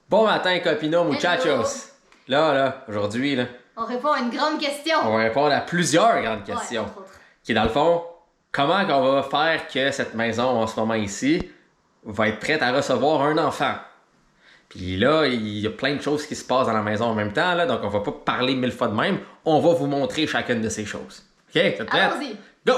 Bon matin, copino, muchachos! Hello. Là, aujourd'hui, là, On répond à une grande question. on va répondre à plusieurs grandes questions. Ouais, entre autres. Qui est dans le fond, comment on va faire que cette maison en ce moment ici va être prête à recevoir un enfant? Puis là, il y a plein de choses qui se passent dans la maison en même temps, là, donc on va pas parler 1000 fois de même, on va vous montrer chacune de ces choses. OK? Vous êtes prêts? Allons-y. Go!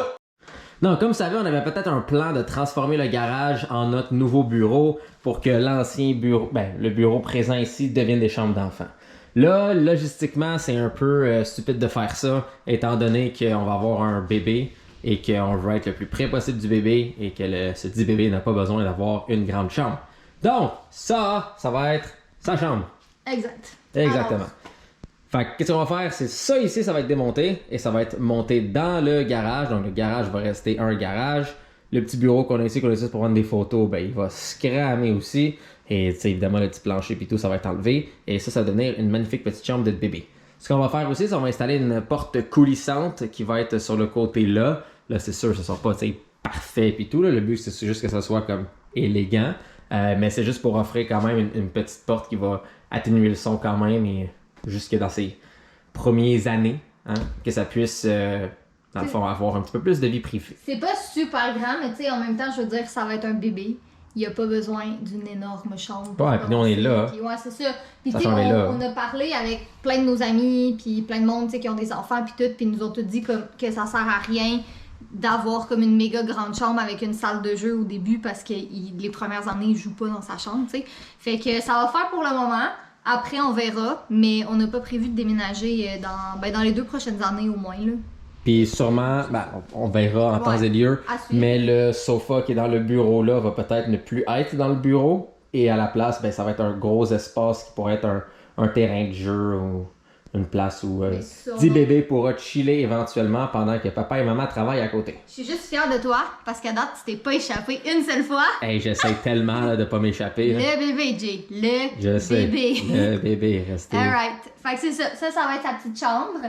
Donc, comme vous savez, on avait peut-être un plan de transformer le garage en notre nouveau bureau pour que l'ancien bureau, le bureau présent ici devienne des chambres d'enfants. Là, logistiquement, c'est un peu stupide de faire ça, étant donné qu'on va avoir un bébé et qu'on veut être le plus près possible du bébé et que ce dit bébé n'a pas besoin d'avoir une grande chambre. Donc, ça va être sa chambre. Exact. Exactement. Alors, Fait que, qu'est-ce qu'on va faire? C'est ça ici, ça va être démonté et ça va être monté dans le garage. Donc, le garage va rester un garage. Le petit bureau qu'on a ici pour prendre des photos, il va se cramer aussi. Et, tu sais, évidemment, le petit plancher et tout, ça va être enlevé. Et ça va devenir une magnifique petite chambre de bébé. Ce qu'on va faire aussi, c'est qu'on va installer une porte coulissante qui va être sur le côté là. Là, c'est sûr, ça sera pas, tu sais, parfait et tout. Là. Le but, c'est juste que ça soit comme élégant. Mais c'est juste pour offrir quand même une petite porte qui va atténuer le son quand même et jusque dans ses premières années, hein, que ça puisse, dans le fond, avoir un petit peu plus de vie privée. c'est pas super grand, mais tu sais, en même temps, je veux dire, ça va être un bébé. Il n'y a pas besoin d'une énorme chambre. pour Ouais, puis nous, on est commencer. là. Puis, ouais, c'est ça. Puis, Ça tu sais, s'en est là. on a parlé avec plein de nos amis, puis plein de monde, tu sais, qui ont des enfants, puis tout, puis ils nous ont tout dit que ça sert à rien d'avoir comme une méga grande chambre avec une salle de jeu au début parce que les premières années, il joue pas dans sa chambre, tu sais. Fait que ça va faire pour le moment. Après, on verra, mais on n'a pas prévu de déménager dans les 2 prochaines années au moins, là. Puis sûrement, on verra en temps et lieu, à suivre. mais le sofa qui est dans le bureau là va peut-être ne plus être dans le bureau et à la place, ça va être un gros espace qui pourrait être un terrain de jeu ou une place où Mais ça, petit bébé pourra chiller éventuellement pendant que papa et maman travaillent à côté. Je suis juste fière de toi parce qu'à date, tu t'es pas échappé une seule fois. Hey, j'essaie tellement là, de pas m'échapper. là. Le bébé, Jay. Je Le sais. bébé. Le bébé est resté. Alright. Fait que c'est ça. Ça va être ta petite chambre.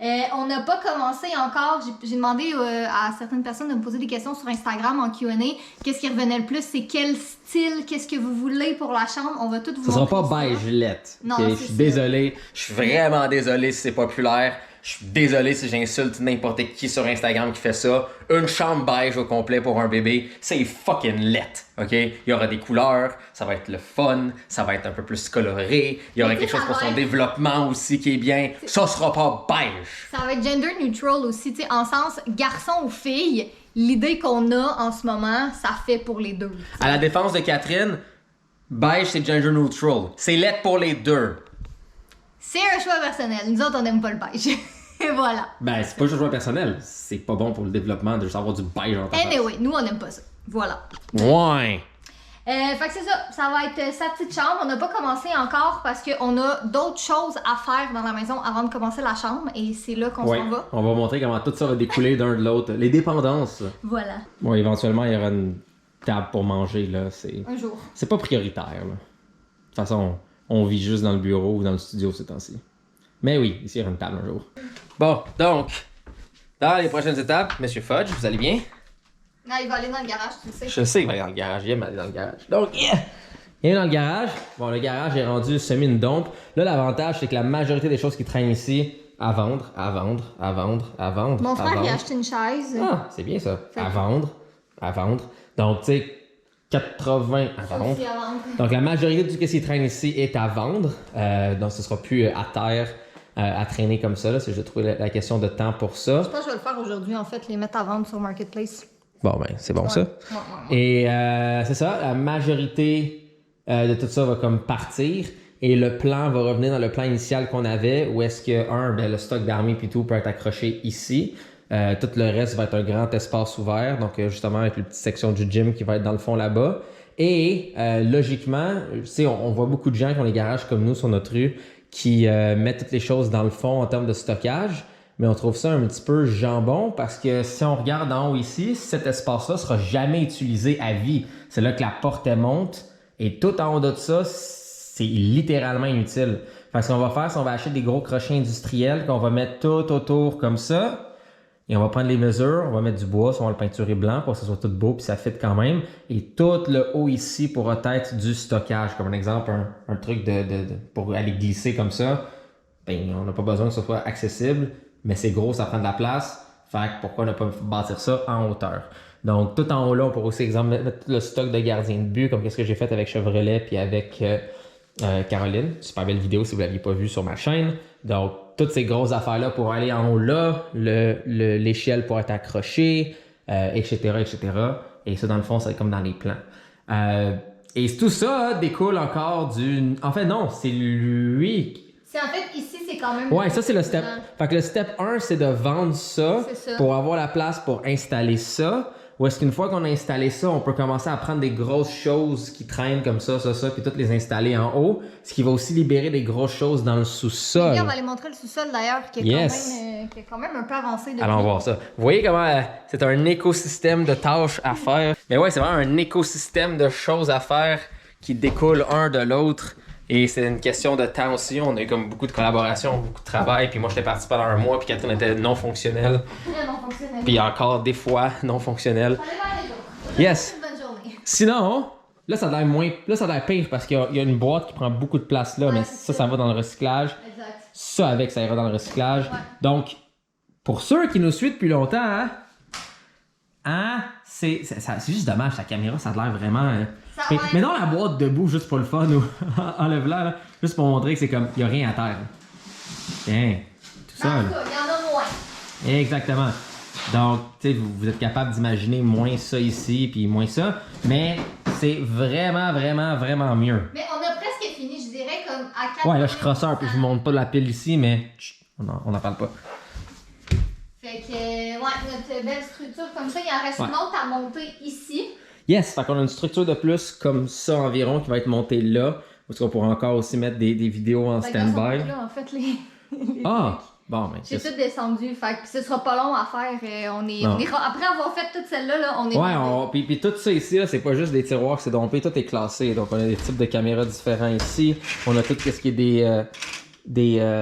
On n'a pas commencé encore. J'ai demandé à certaines personnes de me poser des questions sur Instagram en Q&A. Qu'est-ce qui revenait le plus? C'est quel style? Qu'est-ce que vous voulez pour la chambre? On va tout vous Ça sera pas montrer ça. beige lette. Non, ok? c'est Je suis ça. désolé. Je suis vraiment désolé si c'est populaire. Je suis désolé si j'insulte n'importe qui sur Instagram qui fait ça. Une chambre beige au complet pour un bébé, c'est fucking lette. OK? Il y aura des couleurs, ça va être le fun, ça va être un peu plus coloré. Il y aura Mais quelque chose ça pour va son être- développement aussi qui est bien. Ça sera pas beige. Ça va être gender neutral aussi, tu sais, en sens garçon ou fille. L'idée qu'on a en ce moment, ça fait pour les deux. À la défense de Catherine, beige c'est gender neutral. C'est lette pour les deux. C'est un choix personnel. Nous autres, on n'aime pas le beige. Et voilà. C'est pas juste un choix personnel. C'est pas bon pour le développement de juste avoir du beige en ta face. Anyway, nous, on n'aime pas ça. Voilà. Ouais. Fait que c'est ça. Ça va être sa petite chambre. On n'a pas commencé encore parce qu'on a d'autres choses à faire dans la maison avant de commencer la chambre. Et c'est là qu'on Ouais. s'en va. On va montrer comment tout ça va découler d'un de l'autre. Les dépendances. Voilà. Bon, éventuellement, il y aura une table pour manger, là. Un jour. C'est pas prioritaire, là. De toute façon, on vit juste dans le bureau ou dans le studio ces temps-ci. Mais oui, ici, il y aura une table un jour. Bon, donc, dans les prochaines étapes, Monsieur Fudge, vous allez bien? Non, il va aller dans le garage, tu le sais. Je sais qu'il va aller dans le garage. J'aime aller dans le garage. Donc, il est dans le garage. Bon, le garage est rendu semi une dompe. Là, l'avantage, c'est que la majorité des choses qui traînent ici, à vendre. Mon frère, il a acheté une chaise. Ah, c'est bien ça. Fait À que- vendre. Donc, tu sais, 80 à Ça vendre. aussi à vendre. Donc, la majorité de tout ce qui traîne ici est à vendre. Donc, ce sera plus à terre, à traîner comme ça. Là. C'est juste de trouver la question de temps pour ça. Je pense que je vais le faire aujourd'hui, en fait, les mettre à vendre sur Marketplace. Bon, c'est bon ça. Ouais. Et c'est ça, la majorité de tout ça va comme partir. Et le plan va revenir dans le plan initial qu'on avait, où est-ce que, le stock d'armée puis tout peut être accroché ici. Tout le reste va être un grand espace ouvert, donc justement avec une petite section du gym qui va être dans le fond là-bas. Et logiquement, tu sais, on voit beaucoup de gens qui ont des garages comme nous sur notre rue qui mettent toutes les choses dans le fond en termes de stockage. Mais on trouve ça un petit peu jambon parce que si on regarde en haut ici, cet espace-là sera jamais utilisé à vie. C'est là que la porte elle monte et tout en haut de ça, c'est littéralement inutile. Fait que ce qu'on va faire, c'est qu'on va acheter des gros crochets industriels qu'on va mettre tout autour comme ça. Et on va prendre les mesures, on va mettre du bois, on va le peinturer blanc pour que ça soit tout beau puis ça fit quand même. Et tout le haut ici pourra être du stockage. Comme un exemple, un truc pour aller glisser comme ça. Ben, on n'a pas besoin que ce soit accessible, mais c'est gros, ça prend de la place. Fait que pourquoi ne pas bâtir ça en hauteur? Donc, tout en haut là, on pourrait aussi, exemple, mettre le stock de gardien de but, comme qu'est-ce que j'ai fait avec Chevrolet puis avec Caroline. Super belle vidéo si vous ne l'aviez pas vue sur ma chaîne. Donc, toutes ces grosses affaires-là pour aller en haut là, l'échelle pour être accrochée, etc., etc. Et ça, dans le fond, c'est comme dans les plans. Et tout ça découle encore d'une... En fait, non, c'est lui... C'est en fait, ici, c'est quand même... Ouais, ça, c'est le step... Fait que le step 1, c'est de vendre ça pour avoir la place pour installer ça. Ou est-ce qu'une fois qu'on a installé ça, on peut commencer à prendre des grosses choses qui traînent comme ça, puis toutes les installer en haut, ce qui va aussi libérer des grosses choses dans le sous-sol. Et on va aller montrer le sous-sol d'ailleurs, qui est quand même un peu avancé depuis. Allons voir ça. Vous voyez comment c'est un écosystème de tâches à faire. Mais ouais, c'est vraiment un écosystème de choses à faire qui découlent un de l'autre. Et c'est une question de temps aussi. On a eu comme beaucoup de collaboration, beaucoup de travail. Puis moi, j'étais parti pendant un mois, puis Catherine était non fonctionnelle. Non fonctionnelle. Puis encore des fois non fonctionnelle. Yes. Bonne journée. Sinon, là, ça a l'air pire parce qu'il y a une boîte qui prend beaucoup de place là, Ouais, mais ça va dans le recyclage. Exact. Ça ira dans le recyclage. Ouais. Donc, pour ceux qui nous suivent depuis longtemps, c'est juste dommage, la caméra, ça a l'air vraiment... Mais non, la boîte debout, juste pour le fun, ou enlève-la, là, juste pour montrer que c'est comme, il n'y a rien à terre. Tiens, tout ça. En tout cas, il y en a moins. Exactement. Donc, tu sais, vous êtes capable d'imaginer moins ça ici, puis moins ça, mais c'est vraiment, vraiment, vraiment mieux. Mais on a presque fini, je dirais, comme à 4. Ouais, là, je suis crosseur, puis je vous montre pas la pile ici, mais on n'en parle pas. Fait que, ouais, notre belle structure comme ça, il en reste une autre à monter ici. Yes, fait qu'on a une structure de plus comme ça environ qui va être montée là. Parce qu'on pourra encore aussi mettre des vidéos en stand-by. Là, en fait, les bon, mais j'ai tout descendu, fait que ce sera pas long à faire. Après avoir fait toute celle-là, on est... Ouais, puis tout ça ici, là, c'est pas juste des tiroirs, c'est dompé, tout est classé. Donc on a des types de caméras différents ici. On a tout ce qui est des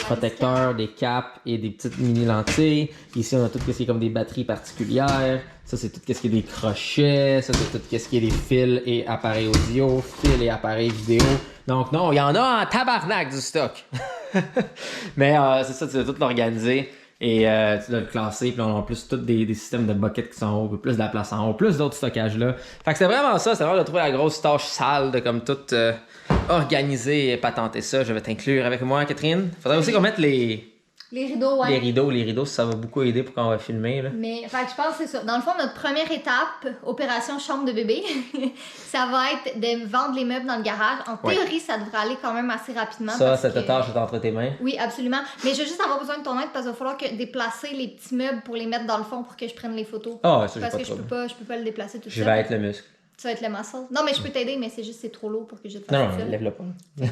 protecteurs, des caps et des petites mini lentilles. Ici, on a tout ce qui est comme des batteries particulières. Ça, c'est tout ce qui est des crochets. Ça, c'est tout ce qui est des fils et appareils audio, fils et appareils vidéo. Donc non, il y en a en tabarnak du stock. Mais c'est ça, tu dois tout l'organiser et tu dois le classer. Puis on a en plus tous des systèmes de buckets qui sont en haut, plus de la place en haut, plus d'autres stockages là. Fait que c'est vraiment ça, c'est vraiment de trouver la grosse tâche sale de comme tout organiser et patenter ça. Je vais t'inclure avec moi, Catherine. Faudrait aussi qu'on mette les rideaux, ouais. Les rideaux, ça va beaucoup aider pour quand on va filmer. Là. Mais, fait que je pense que c'est ça. Dans le fond, notre première étape, opération chambre de bébé, ça va être de vendre les meubles dans le garage. En théorie, ça devrait aller quand même assez rapidement. Ça, cette tâche est entre tes mains. Oui, absolument. Mais je vais juste avoir besoin de ton aide parce qu'il va falloir déplacer les petits meubles pour les mettre dans le fond pour que je prenne les photos. Ah, ça, parce que je peux pas le déplacer tout seul. Je vais être le muscle. Tu vas être le muscle. Non, mais je peux t'aider, mais c'est juste c'est trop lourd pour que je te fasse Non, ça. lève-le pas. Ok.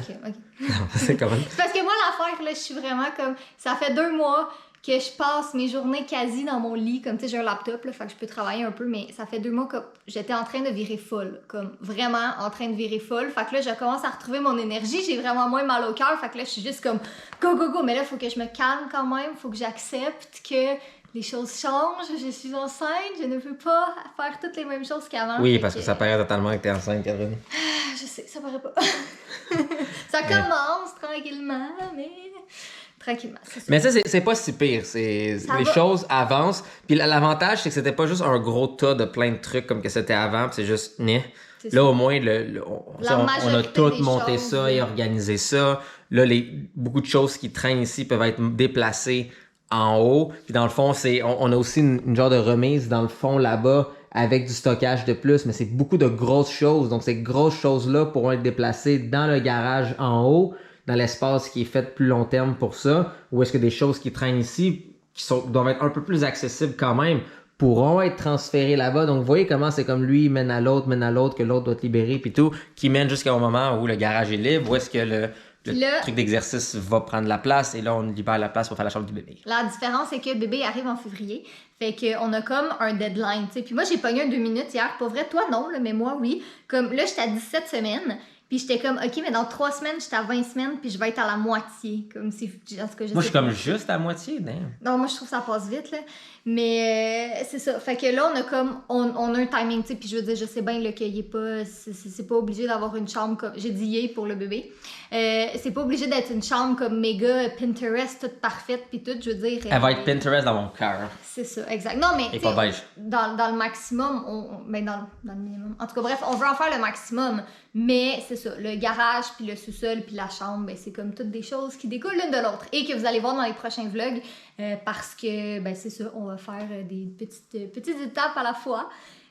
Non, c'est quand même. C'est parce que moi, l'affaire, là, je suis vraiment comme... Ça fait 2 mois que je passe mes journées quasi dans mon lit. Comme, tu sais, j'ai un laptop, là, fait que je peux travailler un peu, mais ça fait 2 mois que j'étais en train de virer folle. Comme, vraiment en train de virer folle. Fait que là, je commence à retrouver mon énergie. J'ai vraiment moins mal au cœur. Fait que là, je suis juste comme go, go, go. Mais là, il faut que je me calme quand même. Il faut que j'accepte que... les choses changent, je suis enceinte, je ne peux pas faire toutes les mêmes choses qu'avant. Oui, parce que ça paraît totalement que t'es enceinte, Catherine. Je sais, ça paraît pas. Ça commence tranquillement, mais tranquillement. Mais ça, c'est pas si pire. Les choses avancent. Puis l'avantage, c'est que c'était pas juste un gros tas de plein de trucs comme que c'était avant, puis c'est juste né. Là, au moins, on a tout monté ça et organisé ça. Là, beaucoup de choses qui traînent ici peuvent être déplacées en haut. Puis dans le fond, on a aussi une genre de remise dans le fond là-bas avec du stockage de plus, mais c'est beaucoup de grosses choses. Donc ces grosses choses-là pourront être déplacées dans le garage en haut, dans l'espace qui est fait plus long terme pour ça, ou est-ce que des choses qui traînent ici, doivent être un peu plus accessibles quand même, pourront être transférées là-bas. Donc vous voyez comment c'est comme lui mène à l'autre, que l'autre doit être libéré, puis tout, qui mène jusqu'au moment où le garage est libre, où est-ce que le truc d'exercice va prendre la place et là, on libère la place pour faire la chambre du bébé. La différence, c'est que bébé arrive en février. Fait qu'on a comme un deadline, tu sais. Puis moi, j'ai pogné un 2 minutes hier. Pour vrai, toi, non, là, mais moi, oui. Comme là, j'étais à 17 semaines. Puis j'étais comme, OK, mais dans 3 semaines, j'étais à 20 semaines, puis je vais être à la moitié. Comme si, en tout cas, Moi, je suis comme juste à moitié, damn. Non, moi, je trouve que ça passe vite, là. Mais c'est ça. Fait que là, on a comme... On a un timing, tu sais. Puis je veux dire, je sais bien là, qu'il est pas... C'est pas obligé d'avoir une chambre comme... J'ai dit yé pour le bébé. C'est pas obligé d'être une chambre comme méga Pinterest, toute parfaite, puis tout, je veux dire... Elle va être Pinterest dans mon cœur. C'est ça, exact. Non, mais... Et pas beige. Dans le maximum, ben dans le minimum. En tout cas, bref, on veut en faire le maximum. Mais c'est ça, le garage, puis le sous-sol, puis la chambre, ben c'est comme toutes des choses qui découlent l'une de l'autre. Et que vous allez voir dans les prochains vlogs, parce que, ben c'est ça, on va faire des petites étapes à la fois.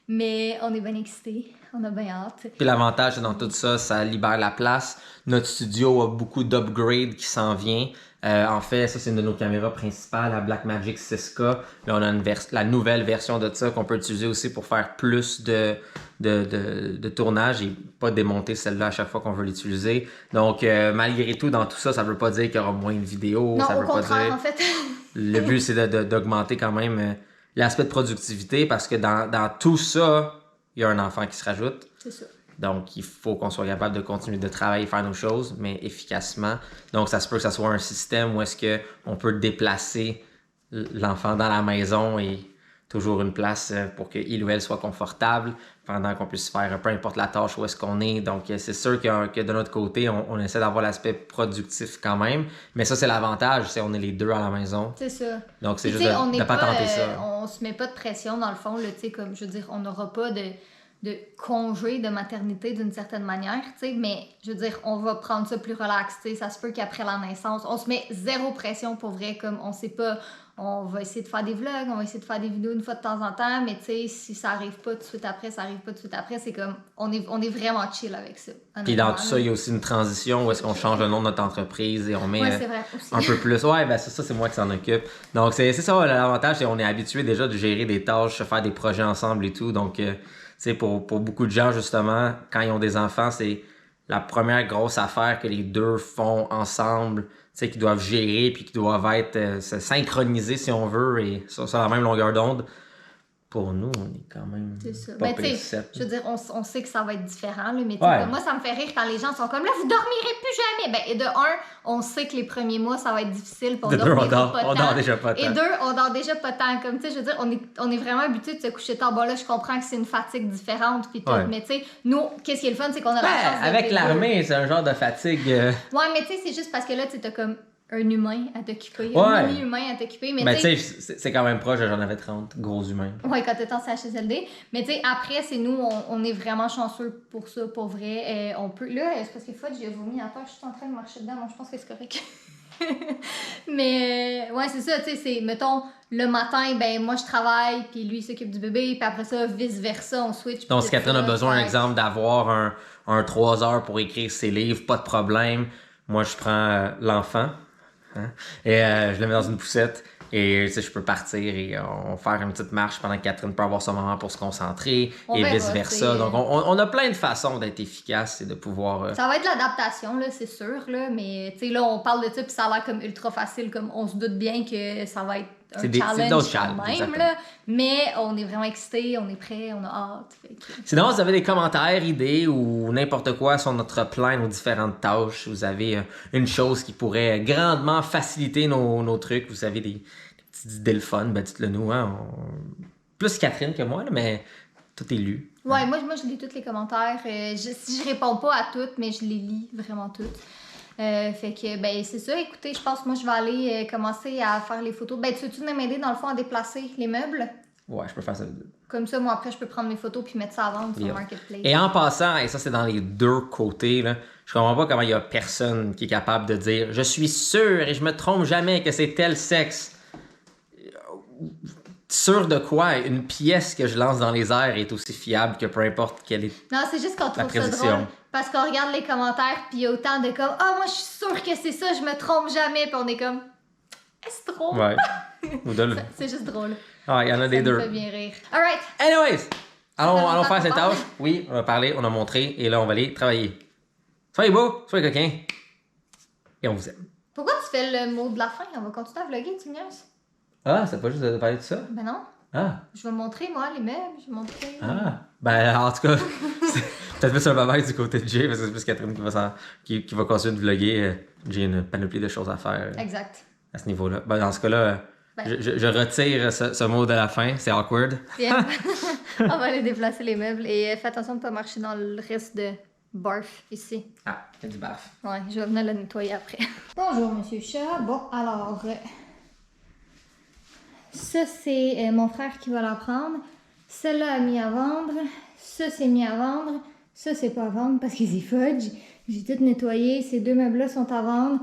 Mais on est bien excités, on a bien hâte. Puis l'avantage dans tout ça, ça libère la place. Notre studio a beaucoup d'upgrades qui s'en vient. En fait, ça c'est une de nos caméras principales, la Blackmagic 6K. Là, on a la nouvelle version de ça qu'on peut utiliser aussi pour faire plus de tournage et pas démonter celle-là à chaque fois qu'on veut l'utiliser. Donc, malgré tout, dans tout ça, ça veut pas dire qu'il y aura moins de vidéos. Non, ça au veut pas contraire, dire... en fait. Le but, c'est d'augmenter quand même l'aspect de productivité parce que dans tout ça, il y a un enfant qui se rajoute. C'est ça. Donc, il faut qu'on soit capable de continuer de travailler, faire nos choses, mais efficacement. Donc, ça se peut que ça soit un système où est-ce qu'on peut déplacer l'enfant dans la maison et toujours une place pour qu'il ou elle soit confortable pendant qu'on puisse faire peu importe la tâche où est-ce qu'on est. Donc, c'est sûr que de notre côté, on essaie d'avoir l'aspect productif quand même. Mais ça, c'est l'avantage, c'est on est les deux à la maison. C'est ça. Donc, c'est juste de ne pas tenter ça. On se met pas de pression dans le fond, là, tu sais, comme je veux dire, on n'aura pas de congé de maternité d'une certaine manière, tu sais, mais je veux dire, on va prendre ça plus relax, tu sais, ça se peut qu'après la naissance, on se met zéro pression pour vrai, comme on sait pas, on va essayer de faire des vlogs, on va essayer de faire des vidéos une fois de temps en temps, mais tu sais, si ça arrive pas tout de suite après, ça arrive pas tout de suite après, c'est comme, on est vraiment chill avec ça. Puis dans tout ça, il y a aussi une transition où est-ce qu'on change le nom de notre entreprise et on met ouais, c'est vrai, aussi. un peu plus. Ouais, ben ça c'est moi qui s'en occupe. Donc c'est ça, l'avantage, c'est qu'on est habitué déjà de gérer des tâches, de faire des projets ensemble et tout, donc... pour beaucoup de gens, justement, quand ils ont des enfants, c'est la première grosse affaire que les deux font ensemble, qu'ils doivent gérer puis qui doivent être synchronisés, si on veut, et sur la même longueur d'onde. Pour nous, on est quand même pas pire. Je veux dire, on sait que ça va être différent, là, mais ouais. Comme moi, ça me fait rire quand les gens sont comme là, vous dormirez plus jamais. Ben, et de un, on sait que les premiers mois, ça va être difficile pour dormir pas on dort déjà pas tant. Et deux, on dort déjà pas tant. Comme, tu sais, je veux dire, on est vraiment habitué de se coucher tard. Bon, là, je comprends que c'est une fatigue différente, puis tout, ouais. Mais tu sais, nous, qu'est-ce qui est le fun, c'est qu'on a la chance de... Avec l'armée, c'est un genre de fatigue... Ouais, mais tu sais, c'est juste parce que là, tu t'as comme... un humain à t'occuper, ouais. un mini-humain à t'occuper. Mais tu sais, c'est quand même proche, j'en avais 30 gros humains. Ouais, quand t'étais en CHSLD. Mais tu sais, après, c'est nous, on est vraiment chanceux pour ça, pour vrai. On peut... Là, c'est parce que fois, j'ai vomi à terre, je suis en train de marcher dedans, donc je pense que c'est correct. Mais, ouais, c'est ça, tu sais, c'est, mettons, le matin, ben, moi, je travaille, puis lui, il s'occupe du bébé, puis après ça, vice-versa, on switch. Donc, si Catherine a besoin, par exemple, d'avoir un 3 heures pour écrire ses livres, pas de problème. Moi, je prends l'enfant. Hein? Et je le mets dans une poussette et je peux partir et on faire une petite marche pendant que Catherine peut avoir son moment pour se concentrer et vice-versa. Donc, on a plein de façons d'être efficace et de pouvoir... Ça va être l'adaptation, là, c'est sûr, là, mais tu sais, là, on parle de ça puis ça a l'air comme ultra facile, comme on se doute bien que ça va être un challenge quand même, là, mais on est vraiment excités, on est prêts, on a hâte. Sinon, vous avez des commentaires, idées ou n'importe quoi sur notre plan, nos différentes tâches, vous avez une chose qui pourrait grandement faciliter nos trucs, vous avez des petites idées le fun, ben dites-le nous, hein, plus Catherine que moi, là, mais tout est lu. Ouais, hein. moi je lis tous les commentaires, si je réponds pas à toutes, mais je les lis vraiment toutes. Fait que, ben, c'est ça. Écoutez, je pense que moi, je vais aller commencer à faire les photos. Ben, tu veux-tu m'aider, dans le fond, à déplacer les meubles? Ouais, je peux faire ça. Comme ça, moi, après, je peux prendre mes photos puis mettre ça à vendre sur Marketplace. Et en passant, et ça, c'est dans les deux côtés, là, je comprends pas comment il y a personne qui est capable de dire « Je suis sûr et je me trompe jamais que c'est tel sexe. » Sûr de quoi? Une pièce que je lance dans les airs est aussi fiable que peu importe quelle est. Non, c'est juste qu'on trouve ça drôle. Parce qu'on regarde les commentaires, puis il y a autant de comme ah, moi je suis sûre que c'est ça, je me trompe jamais. Puis on est comme est-ce drôle? Ouais. C'est juste drôle. Ah, il y en a des deux. Ça me fait bien rire. Alright. Anyways, allons faire cette tâche. Oui, on a parlé, on a montré, et là on va aller travailler. Soyez beaux, soyez coquins, et on vous aime. Pourquoi tu fais le mot de la fin? On va continuer à vlogger, tu me niaises? Ah, c'est pas juste de parler de ça? Ben non. Ah. Je vais montrer, moi, les meubles. Je vais montrer. Ah. Ben, en tout cas, Peut-être plus un bye-bye du côté de Jay, parce que c'est plus Catherine qui va continuer de vlogger. J'ai une panoplie de choses à faire Exact. à ce niveau-là. Ben, dans ce cas-là, je retire ce mot de la fin, c'est awkward. Bien. On va aller déplacer les meubles et fais attention de ne pas marcher dans le reste de barf ici. Ah, il y a du baf. Ouais, je vais venir le nettoyer après. Bonjour, monsieur chat. Bon, alors, ça, c'est mon frère qui va la prendre. Celle-là a mis à vendre. Ça, c'est mis à vendre. Ça, c'est pas à vendre parce que c'est fudge. J'ai tout nettoyé. Ces deux meubles-là sont à vendre.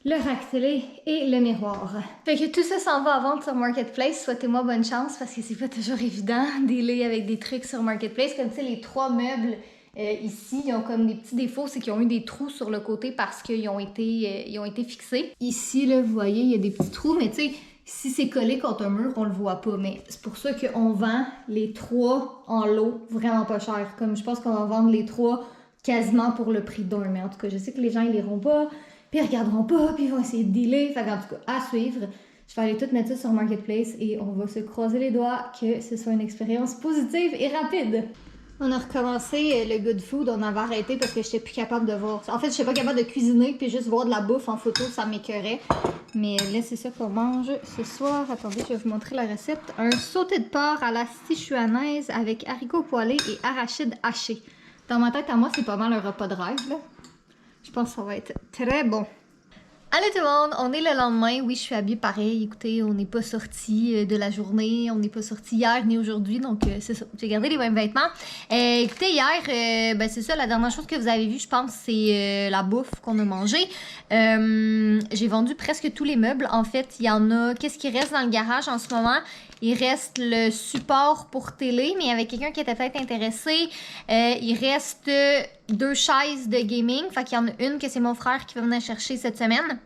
Le rack télé et le miroir. Fait que tout ça s'en va à vendre sur Marketplace. Souhaitez-moi bonne chance parce que c'est pas toujours évident d'aller avec des trucs sur Marketplace. Comme tu sais, les 3 meubles ici, ils ont comme des petits défauts, c'est qu'ils ont eu des trous sur le côté parce qu'ils ont été fixés. Ici, là, vous voyez, il y a des petits trous, mais tu sais, si c'est collé contre un mur, on le voit pas. Mais c'est pour ça qu'on vend les 3 en lot vraiment pas cher. Comme je pense qu'on va vendre les 3 quasiment pour le prix d'un. Mais en tout cas, je sais que les gens, ils liront pas. Puis ils regarderont pas, puis ils vont essayer de dealer. Fait en tout cas, à suivre. Je vais aller tout mettre ça sur Marketplace et on va se croiser les doigts que ce soit une expérience positive et rapide. On a recommencé le good food, on avait arrêté parce que j'étais plus capable de voir. En fait, je n'étais pas capable de cuisiner puis juste voir de la bouffe en photo, ça m'écœurait. Mais là, c'est ça qu'on mange ce soir. Attendez, je vais vous montrer la recette. Un sauté de porc à la sichuanaise avec haricots poêlés et arachides hachés. Dans ma tête, à moi, c'est pas mal un repas de rêve, là. Je pense que ça va être très bon. Allô tout le monde, on est le lendemain. Oui, je suis habillée pareil. Écoutez, on n'est pas sorti de la journée. On n'est pas sorti hier ni aujourd'hui. Donc, c'est ça. J'ai gardé les mêmes vêtements. Écoutez, hier, c'est ça. La dernière chose que vous avez vue, je pense, c'est la bouffe qu'on a mangée. J'ai vendu presque tous les meubles. En fait, il y en a. Qu'est-ce qui reste dans le garage en ce moment? Il reste le support pour télé, mais il y avait quelqu'un qui était peut-être intéressé. Il reste 2 chaises de gaming. Fait qu'il y en a une que c'est mon frère qui va venir chercher cette semaine.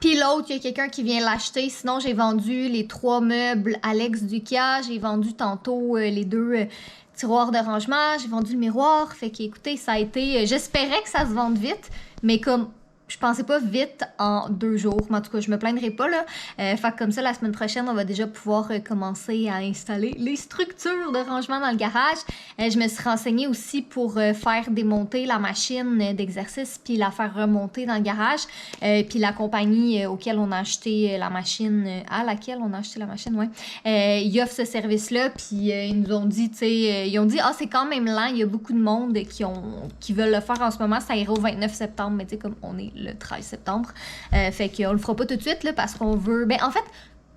Puis l'autre, il y a quelqu'un qui vient l'acheter. Sinon, j'ai vendu les 3 meubles Alex Dukia. J'ai vendu tantôt les 2 tiroirs de rangement. J'ai vendu le miroir. Fait qu'écoutez, ça a été... J'espérais que ça se vende vite, mais comme... Je pensais pas vite en 2 jours, mais en tout cas, je me plaindrai pas, là. Fait que comme ça, la semaine prochaine, on va déjà pouvoir commencer à installer les structures de rangement dans le garage. Je me suis renseignée aussi pour faire démonter la machine d'exercice puis la faire remonter dans le garage. Puis la compagnie auquel on a acheté la machine, à laquelle on a acheté la machine, ouais, ils offrent ce service-là, puis ils nous ont dit, tu sais, ils ont dit, c'est quand même lent, il y a beaucoup de monde qui veulent le faire en ce moment, ça ira au 29 septembre, mais tu sais, comme on est le 13 septembre. Fait qu'on le fera pas tout de suite là, parce qu'on veut... Ben en fait,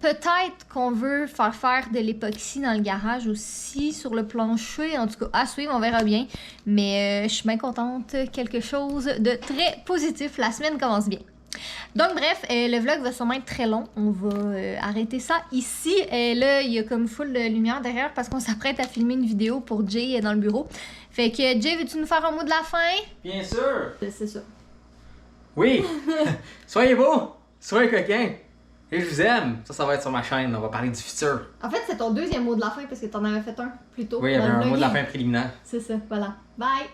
peut-être qu'on veut faire de l'époxy dans le garage aussi, sur le plancher. En tout cas, à suivre, on verra bien. Mais je suis bien contente. Quelque chose de très positif. La semaine commence bien. Donc bref, le vlog va sûrement être très long. On va arrêter ça ici. Là, il y a comme full de lumière derrière parce qu'on s'apprête à filmer une vidéo pour Jay dans le bureau. Fait que Jay, veux-tu nous faire un mot de la fin? Bien sûr! C'est ça. Oui! Soyez beaux! Soyez coquins! Et je vous aime! Ça va être sur ma chaîne. On va parler du futur. En fait, c'est ton deuxième mot de la fin parce que t'en avais fait un plus tôt. Oui, il y avait un mot de la fin préliminaire. C'est ça, voilà. Bye!